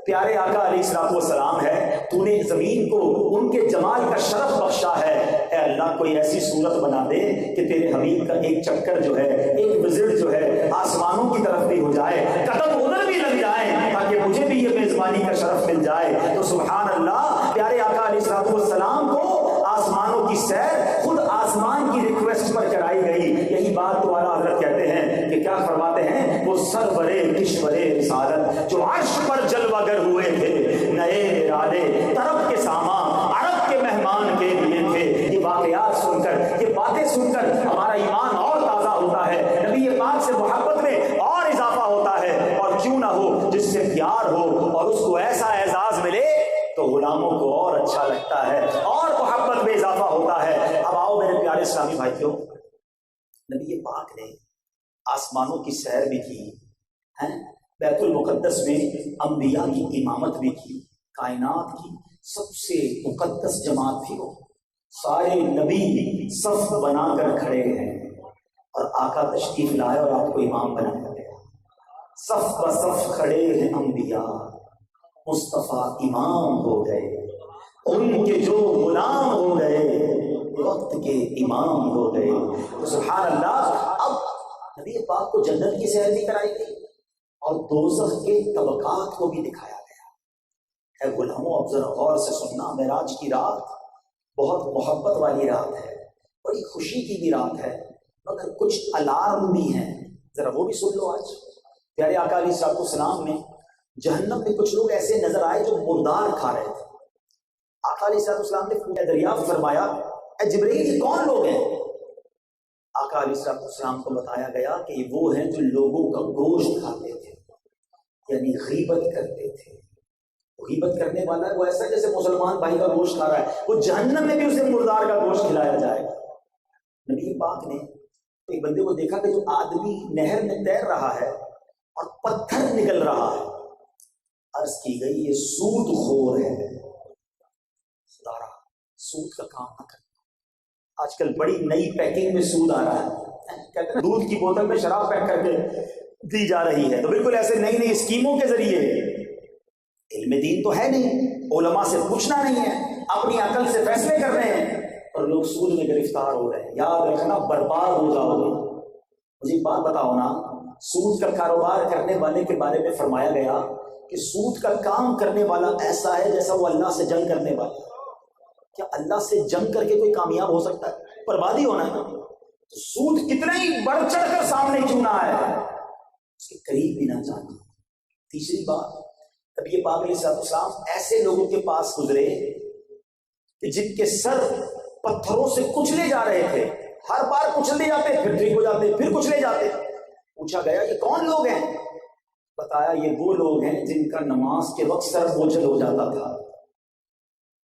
[SPEAKER 2] پیارے آقا علیہ الصلوۃ والسلام ہے, تو نے زمین کو ان کے جمال کا شرف بخشا ہے. اے اللہ کوئی ایسی صورت بنا دے کہ تیرے حبیب کا ایک چکر جو ہے, ایک وزٹ جو ہے آسمانوں کی طرف بھی ہو جائے, قدم ادھر بھی لگ جائے, تاکہ مجھے بھی یہ میزبانی کا شرف مل جائے. تو سبحان اللہ, پیارے آقا علیہ الصلوۃ والسلام کو آسمانوں کی کیا فرماتے ہیں؟ وہ سرورے کشورے رسالت جو عرش پر جلوہ گر ہوئے تھے، نئے ارادے طرب کے ساما عرب کے مہمان کے لیے تھے۔ یہ واقعات سن کر، یہ باتیں سن کر ہمارا ایمان اور تازہ ہوتا ہے، نبی پاک سے محبت میں اور اضافہ ہوتا ہے۔ اور کیوں نہ ہو، جس سے پیار ہو اور اس کو ایسا اعزاز ملے تو غلاموں کو اور اچھا لگتا ہے اور محبت میں اضافہ ہوتا ہے۔ اب آؤ میرے پیارے اسلامی بھائیوں، نبی پاک نے آسمانوں کی سیر بھی کی ہے، بیت المقدس میں انبیاء کی امامت بھی کی، کائنات کی سب سے مقدس جماعت تھی وہ، سارے نبی صف بنا کر کھڑے ہیں اور آقا تشریف لائے اور آپ کو امام بنایا گیا۔ صف بصف کھڑے ہیں انبیاء، مصطفیٰ امام ہو گئے، ان کے جو غلام ہو گئے وقت کے امام ہو گئے۔ تو سبحان اللہ، اب نبی پاک کو جنت کی سیر بھی کرائی گئی اور دوزخ کے طبقات کو بھی دکھایا گیا۔ اے غلاموں، اب ذرا غور سے سننا، معراج کی رات بہت محبت والی رات ہے، بڑی خوشی کی بھی رات ہے، مگر کچھ الارم بھی ہیں، ذرا وہ بھی سن لو۔ آج پیارے آقا علیہ الصلوۃ والسلام نے جہنم میں کچھ لوگ ایسے نظر آئے جو مردار کھا رہے تھے۔ آقا علیہ الصلوۃ والسلام نے پوچھا، دریافت فرمایا، اے جبرائیل یہ کون لوگ ہیں؟ آقا علیہ الصلوۃ والسلام کو بتایا گیا کہ یہ وہ ہیں جو لوگوں کا گوشت کھاتے تھے، یعنی غیبت کرتے تھے۔ غیبت کرنے والا ہے وہ ایسا جیسے مسلمان بھائی کا گوشت کھا رہا ہے، وہ جہنم میں بھی اسے مردار کا گوشت کھلایا جائے گا۔ نبی پاک نے ایک بندے کو دیکھا کہ جو آدمی نہر میں تیر رہا ہے اور پتھر نکل رہا ہے، عرض کی گئی یہ سود خور ہے، سود کا کام نہ کرنا۔ آج کل بڑی نئی پیکنگ میں سود آ رہا ہے، کہتے ہیں دودھ کی بوتل میں شراب پیک کر کے دی جا رہی ہے، تو بالکل ایسے نئی نئی اسکیموں کے ذریعے۔ علم دین تو ہے نہیں، علماء سے پوچھنا نہیں ہے، اپنی عقل سے فیصلے کر رہے ہیں اور لوگ سود میں گرفتار ہو رہے ہیں۔ یاد رکھنا، برباد ہو جاؤ گے۔ مجھے بات بتاؤ نا، سود کا کاروبار کرنے والے کے بارے میں فرمایا گیا کہ سود کا کام کرنے والا ایسا ہے جیسا وہ اللہ سے جنگ کرنے والا ہے۔ کیا اللہ سے جنگ کر کے کوئی کامیاب ہو سکتا ہے؟ بربادی ہونا ہے۔ تو سود کتنا ہی بڑھ چڑھ کر سامنے کیوں نہ آئے، اس کے قریب بھی نہ جانا۔ تیسری بات، نبی پاک علیہ الصلوۃ والسلام ایسے لوگوں کے پاس گزرے کہ جن کے سر پتھروں سے کچلے جا رہے تھے، ہر بار کچلے جاتے پھر ٹھیک ہو جاتے، پھر کچلے جاتے۔ پوچھا گیا یہ کون لوگ ہیں؟ بتایا یہ وہ لوگ ہیں جن کا نماز کے وقت سر بوجھل ہو جاتا تھا۔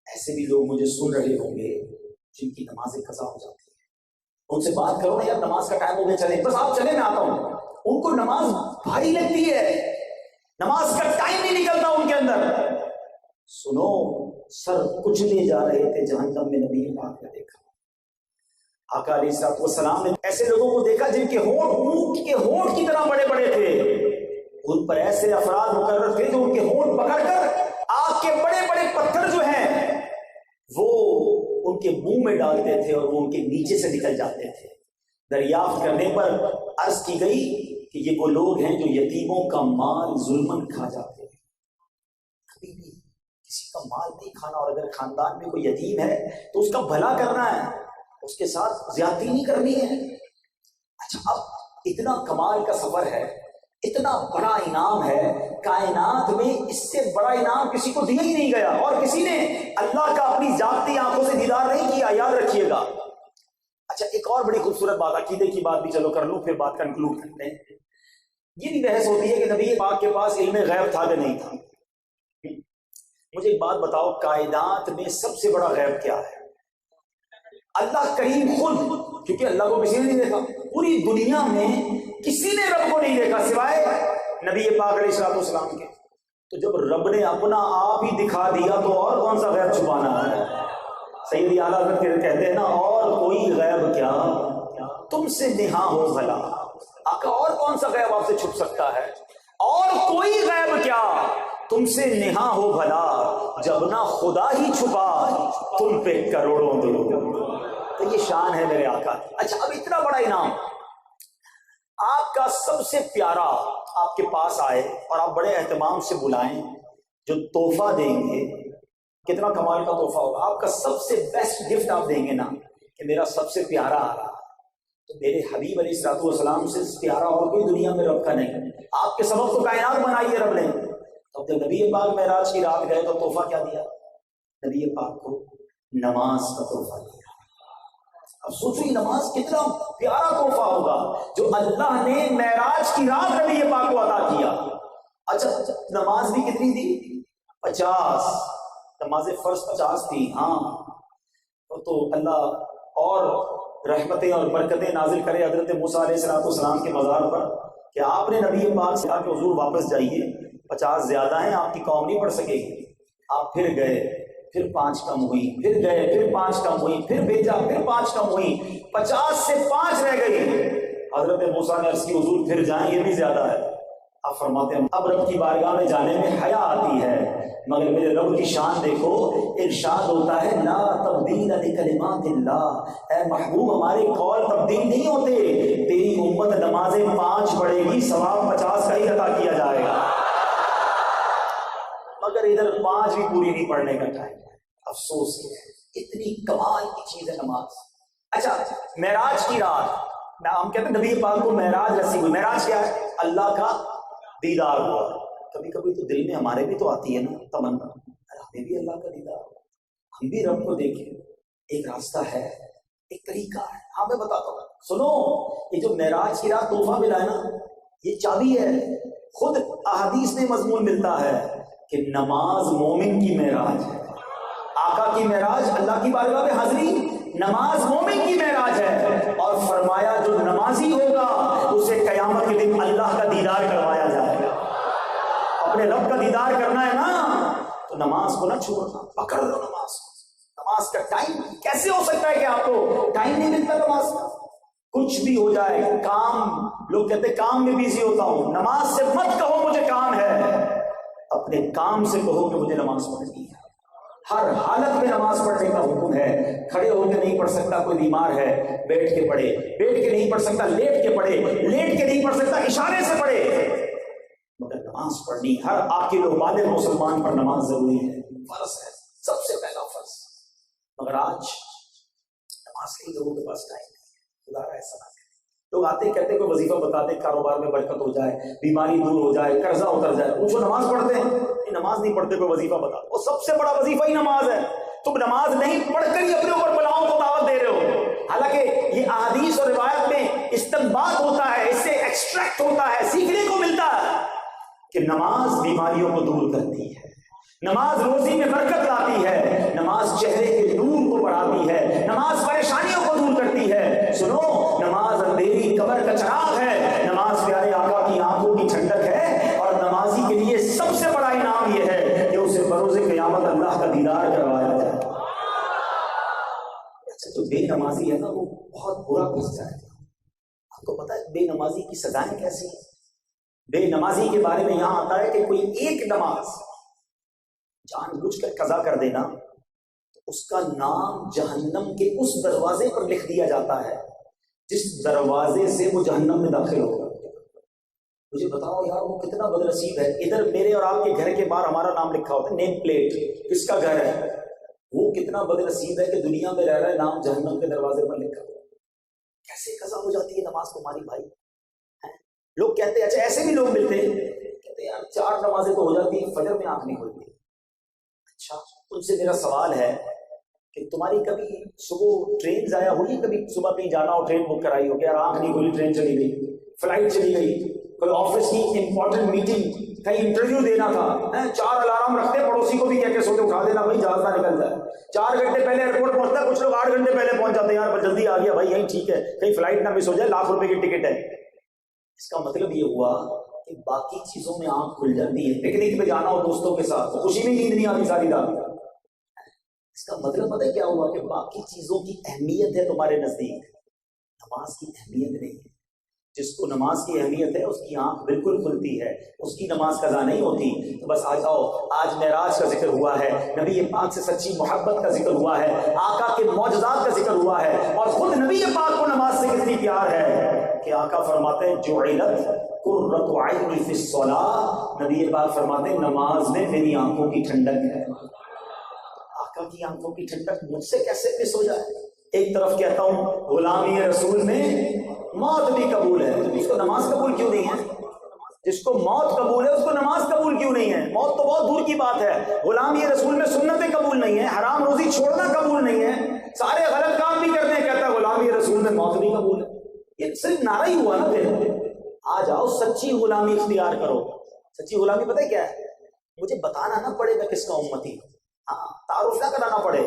[SPEAKER 2] ایسے بھی لوگ مجھے سن رہے ہوں گے جن کی نمازیں قضا ہو جاتی ہیں، ان سے بات کرو نا، یار نماز کا ٹائم ہو گیا، چلے بس آپ چلے میں آتا ہوں۔ ان کو نماز بھاری لگتی ہے، نماز کا ٹائم نہیں نکلتا ان کے اندر۔ سنو، سر کچلے جا رہے تھے جہنم میں، نبی پاک نے دیکھا۔ آقا علیہ الصلوۃ والسلام نے ایسے لوگوں کو دیکھا جن کے ہونٹ اونٹ کے ہونٹ کی طرح بڑے بڑے تھے۔ ان پر ایسے افراد مقرر تھے جو ان کے ہونٹ پکڑ کر آگ کے بڑے بڑے پتھر جو ہیں وہ ان کے منہ میں ڈالتے تھے اور وہ ان کے نیچے سے نکل جاتے تھے۔ دریافت کرنے پر عرض کی گئی کہ یہ وہ لوگ ہیں جو یتیموں کا مال ظلمن کھا جاتے ہیں۔ کبھی بھی کسی کا مال نہیں کھانا، اور اگر خاندان میں کوئی یتیم ہے تو اس کا بھلا کرنا ہے، اس کے ساتھ زیادتی نہیں کرنی ہے۔ اچھا، اب اتنا کمال کا سفر ہے، اتنا بڑا انعام ہے کائنات میں، اس سے بڑا انعام کسی کو دیا ہی نہیں گیا، اور کسی نے اللہ کا اپنی ذاتی آنکھوں سے دیدار نہیں کیا، یاد رکھیے گا۔ اچھا، ایک اور بڑی خوبصورت بات، عقیدے کی بات بھی چلو کر لوں، پھر بات کنکلوڈ کرتے ہیں۔ یہ بھی بحث ہوتی ہے کہ نبی پاک کے پاس علم غیب تھا کہ نہیں تھا۔ مجھے ایک بات بتاؤ، کائنات میں سب سے بڑا غیب کیا ہے؟ اللہ کریم خود، کیونکہ اللہ کو کسی نے نہیں دیکھا، پوری دنیا میں کسی نے رب کو نہیں دیکھا سوائے نبی پاک علیہ الصلوۃ والسلام کے۔ تو جب رب نے اپنا آپ ہی دکھا دیا تو اور کون سا غیب چھپانا ہے؟ سیدی اعلیٰ حضرت کہتے ہیں نا، اور کوئی غیب کیا تم سے نہا ہو بھلا۔ آقا، اور کون سا غیب آپ سے چھپ سکتا ہے؟ اور کوئی غیب کیا تم سے نہا ہو بھلا، جب نہ خدا ہی چھپا تم پہ کروڑوں دو۔ تو یہ شان ہے میرے آقا۔ اچھا، اب اتنا بڑا انعام آپ کا سب سے پیارا آپ کے پاس آئے اور آپ بڑے اہتمام سے بلائیں، جو تحفہ دیں گے کتنا کمال کا تحفہ ہوگا۔ آپ کا سب سے بیسٹ گفٹ آپ دیں گے نا کہ میرا سب سے پیارا آ رہا، تو میرے حبیب علیہ الصلوۃ والسلام سے پیارا اور کوئی دنیا میں رب کا نہیں. آپ کے سبب تو کائنات بنائی ہے رب نے. تو جب نبی پاک معراج کی رات گئے تو تحفہ کیا دیا؟ نبی پاک کو نماز کا تحفہ دیا. اب سوچو یہ نماز کتنا پیارا تحفہ ہوگا جو اللہ نے معراج کی رات نبی پاک کو عطا کیا. اچھا نماز بھی کتنی تھی؟ 50. نماز فرض 50 تھی. ہاں تو اللہ اور رحمتیں اور برکتیں نازل کرے حضرت موسیٰ علیہ السلام کے مزار پر کہ آپ نے نبی پاک سے کہا کہ حضور واپس جائیے، 50 زیادہ ہیں، آپ کی قوم نہیں پڑھ سکے گی. آپ پھر گئے، پھر 5 کم ہوئی، پھر گئے، پھر 5 کم ہوئی، پھر بھیجا، پھر 5 کم ہوئی، 50 سے 5 رہ گئی. حضرت موسیٰ نے عرض کی حضور پھر جائیں، یہ بھی زیادہ ہے. آپ فرماتے ہیں اب رب کی بارگاہ میں جانے میں حیا آتی ہے، مگر میرے رب کی شان دیکھو. ارشاد ہوتا ہے لا تبدیل لکلمات اللہ، اے محبوب ہمارے قول تبدیل نہیں ہوتے. تیری امت نمازیں 5 پڑھے گی، ثواب 50 کا ہی عطا کیا جائے گا. مگر ادھر 5 بھی پوری نہیں پڑھنے کا ٹائم. افسوس ہے، اتنی کمال کی چیز ہے نماز. اچھا معراج کی رات ہم کہتے ہیں نبی پاک کو معراج نصیب ہوئی. معراج کیا ہے؟ اللہ کا دیدار ہوا. کبھی کبھی تو دل میں ہمارے بھی تو آتی ہے نا تمنا، ہمیں بھی اللہ کا دیدار ہو، ہم بھی رب کو دیکھیں. ایک راستہ ہے، ایک طریقہ ہے. ہاں میں بتاتا ہوں، سنو. یہ جو معراج کی رات تحفہ ملا ہے نا، یہ چابی ہے. خود احادیث میں مضمون ملتا ہے کہ نماز مومن کی معراج ہے. آقا کی معراج اللہ کی بارگاہ میں حاضری، نماز مومن کی معراج ہے. اور فرمایا جو نمازی ہوگا اسے قیامت کے دن اللہ کا دیدار کروایا جائے گا. اپنے رب کا دیدار کرنا ہے نا تو نماز کو نہ چھوڑنا، پکڑ لو نماز کو. نماز کا ٹائم کیسے ہو سکتا ہے کہ آپ کو ٹائم نہیں ملتا نماز کا؟ کچھ بھی ہو جائے، کام، لوگ کہتے ہیں کام میں بیزی ہوتا ہوں. نماز سے مت کہو مجھے کام ہے، اپنے کام سے کہو کہ مجھے نماز پڑھنی ہے. ہر حالت میں نماز پڑھنے کا حکم ہے. کھڑے ہو کے نہیں پڑھ سکتا، کوئی بیمار ہے بیٹھ کے پڑھے، بیٹھ کے نہیں پڑھ سکتا لیٹ کے پڑھے، لیٹ کے نہیں پڑھ سکتا اشارے سے پڑھے. مگر نماز پڑھنی ہر عاقل و بالغ مسلمان پر نماز ضروری ہے، فرض ہے، سب سے پہلا فرض. مگر آج نماز کے لوگوں کے پاس ٹائم نہیں ہے. خدا ایسا نہ کرے. لوگ آتے کہتے کوئی وظیفہ بتاتے کاروبار میں برکت ہو جائے، بیماری دور ہو جائے، قرضہ اتر جائے. پوچھو نماز پڑھتے ہیں؟ نماز نہیں پڑھتے، کوئی وظیفہ بتا. وہ سب سے بڑا وظیفہ ہی نماز ہے. تم نماز نہیں پڑھ کر ہی اپنے اوپر بلاؤں کو دعوت دے رہے ہو. حالانکہ یہ احادیث اور روایت میں استنباط ہوتا ہے، اس سے ایکسٹریکٹ ہوتا ہے، سیکھنے کو ملتا ہے کہ نماز بیماریوں کو دور کرتی ہے، نماز روزی میں برکت لاتی ہے، نماز چہرے کے نور کو بڑھاتی ہے، نماز پریشانیوں کو دور کرتی ہے. سنو، نماز اندھیری قبر کا چراغ ہے، نماز پیارے آقا کی آنکھوں کی ٹھنڈک ہے. اور نمازی کے لیے سب سے بڑا انعام یہ ہے کہ اسے بروز قیامت اللہ کا دیدار کروایا جائے. اچھا جو بے نمازی ہے نا وہ بہت برا پھنس جائے گا. آپ کو پتا ہے بے نمازی کی سزائیں کیسی ہیں؟ بے نمازی کے بارے میں یہاں آتا ہے کہ کوئی ایک نماز جان بوجھ کر قضا کر دینا تو اس کا نام جہنم کے اس دروازے پر لکھ دیا جاتا ہے جس دروازے سے وہ جہنم میں داخل ہوگا. مجھے بتاؤ یار وہ کتنا بدنصیب ہے. ادھر میرے اور آپ کے گھر کے باہر ہمارا نام لکھا ہوتا ہے، نیم پلیٹ، کس کا گھر ہے. وہ کتنا بدنصیب ہے کہ دنیا میں رہ رہا ہے، نام جہنم کے دروازے پر لکھا ہوا. کیسے قضا ہو جاتی ہے نماز تمہاری بھائی؟ لوگ کہتے ہیں، اچھا ایسے بھی لوگ ملتے ہیں کہتے ہیں یار 4 نمازیں تو ہو جاتی ہیں، فجر میں آنکھ نہیں کھلتی. اچھا تم سے میرا سوال ہے کہ تمہاری کبھی صبح ٹرین ضائع ہوئی؟ کبھی صبح کہیں جانا ہو، ٹرین بک کرائی ہو کہ یار آنکھ نہیں کھلی، ٹرین چلی گئی، فلائٹ چلی گئی، کوئی آفس کی امپورٹنٹ میٹنگ، کہیں انٹرویو دینا تھا، 4 الارم رکھتے پڑوسی کو بھی کہہ کے سوتے اٹھا دینا بھائی جہاز نہ نکل جائے. 4 گھنٹے پہلے ایئرپورٹ پہنچتا ہے، کچھ لوگ 8 گھنٹے پہلے پہنچ جاتے ہیں، یار جلدی آ گیا بھائی یہیں ٹھیک ہے، کہیں فلائٹ نہ مس ہو جائے، لاکھ روپے کی ٹکٹ ہے. اس کا مطلب یہ ہوا کہ باقی چیزوں میں آنکھ کھل جاتی ہے. پکنک پہ جانا ہو دوستوں کے ساتھ تو خوشی میں نیند نہیں آتی ساری رات. اس کا مطلب پتہ ہے کیا ہوا کہ باقی چیزوں کی اہمیت ہے تمہارے نزدیک، نماز کی اہمیت نہیں ہے. جس کو نماز کی اہمیت ہے اس کی آنکھ بالکل کھلتی ہے، اس کی نماز قضا نہیں ہوتی. تو بس آ جاؤ، آج معراج کا ذکر ہوا ہے، نبی پاک سے سچی محبت کا ذکر ہوا ہے، آقا کے معجزات کا ذکر ہوا ہے، اور خود نبی پاک کو نماز سے کتنی پیار ہے کہ آقا فرماتے ہیں جعلت قرۃ عینی فی الصلاۃ. نبی پاک فرماتے ہیں نماز میں میری آنکھوں کی ٹھنڈک ہے. آقا کی آنکھوں کی ٹھنڈک مجھ سے کیسے مس ہو جائے؟ ایک طرف کہتا ہوں غلامی رسول میں موت بھی قبول ہے، اس کو نماز قبول کیوں نہیں ہے؟ جس کو موت قبول ہے اس کو نماز قبول کیوں نہیں ہے؟ موت تو بہت دور کی بات ہے، غلامی رسول میں سنتیں قبول نہیں ہے، حرام روزی چھوڑنا قبول نہیں ہے، سارے غلط کام بھی کرنے ہیں، کہتا ہے غلامی رسول میں موت بھی قبول ہے۔ یہ صرف نعرہ ہی ہوا نا۔ پھر آ جاؤ سچی غلامی اختیار کرو۔ سچی غلامی پتہ ہے کیا ہے؟ مجھے بتانا نہ پڑے میں کس کا امتی، ہاں تعارف نہ کرانا پڑے،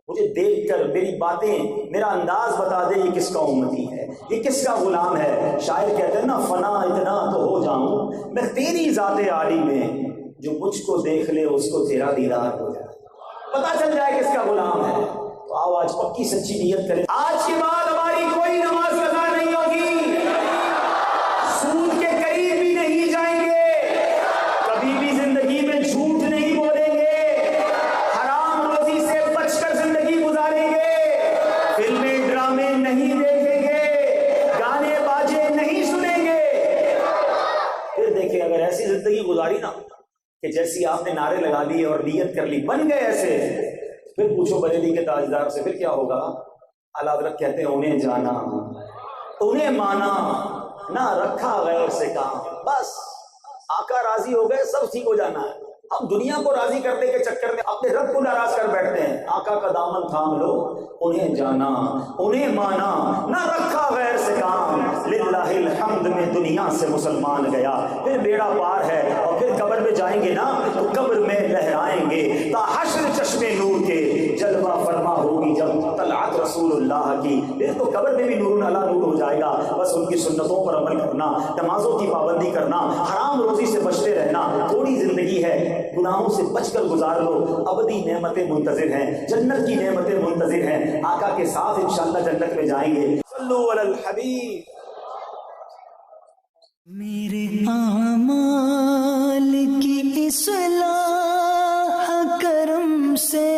[SPEAKER 2] مجھے دیکھ کر میری باتیں، میرا انداز بتا دے یہ کس کا امتی ہے، یہ کس کا غلام ہے۔ شاعر کہتے ہیں نا فنا اتنا تو ہو جاؤں میں تیری ذات عالی میں، جو مجھ کو دیکھ لے اس کو تیرا دیدار ہو جائے، پتا چل جائے کس کا غلام ہے۔ تو آؤ آج پکی سچی نیت کریں، آج کے بعد ہماری کوئی نماز قضا نہیں ہوگی، سود کے قریب بھی نہیں جائیں گے، کبھی بھی زندگی میں جھوٹ نہیں بولیں گے، حرام روزی سے بچ کر زندگی گزاریں گے، فلمیں ڈرامے نہیں دیکھیں گے، گانے باجے نہیں سنیں گے۔ پھر دیکھیں اگر ایسی زندگی گزاری نا کہ جیسی آپ نے نعرے لگا دیے اور نیت کر لی، بن گئے ایسے، پھر پوچھو بریلی کے تاجدار سے پھر کیا ہوگا؟ اعلیٰ حضرت کہتے ہیں انہیں جانا، انہیں مانا، نہ رکھا غیر سے کام، بس آقا راضی ہو گئے سب ٹھیک ہو جانا ہے۔ ہم دنیا کو راضی کرنے کے چکر میں اپنے رب کو ناراض کر بیٹھتے ہیں۔ آقا کا دامن تھام لو، انہیں جانا، انہیں مانا، نہ رکھا غیر سے کام، للہ الحمد میں دنیا سے مسلمان گیا، پھر بیڑا پار ہے، اور پھر قبر میں جائیں گے نا تو قبر میں لہرائیں گے تا حشر چشمے نور کے، جلوہ فرما ہوگی جب طلعت رسول اللہ کی، پھر تو قبر میں بھی نور علی نور ہو جائے گا۔ بس ان کی سنتوں پر عمل کرنا، نمازوں کی پابندی کرنا، حرام روزی سے بچتے رہنا، تھوڑی زندگی ہے گناہوں سے بچ کر گزار لو، ابدی نعمتیں منتظر ہیں، جنت کی نعمتیں منتظر ہیں، آقا کے ساتھ انشاءاللہ جنت میں جائیں گے۔ صلو علی الحبیب۔
[SPEAKER 1] میرے اعمال کی اصلاح کرم سے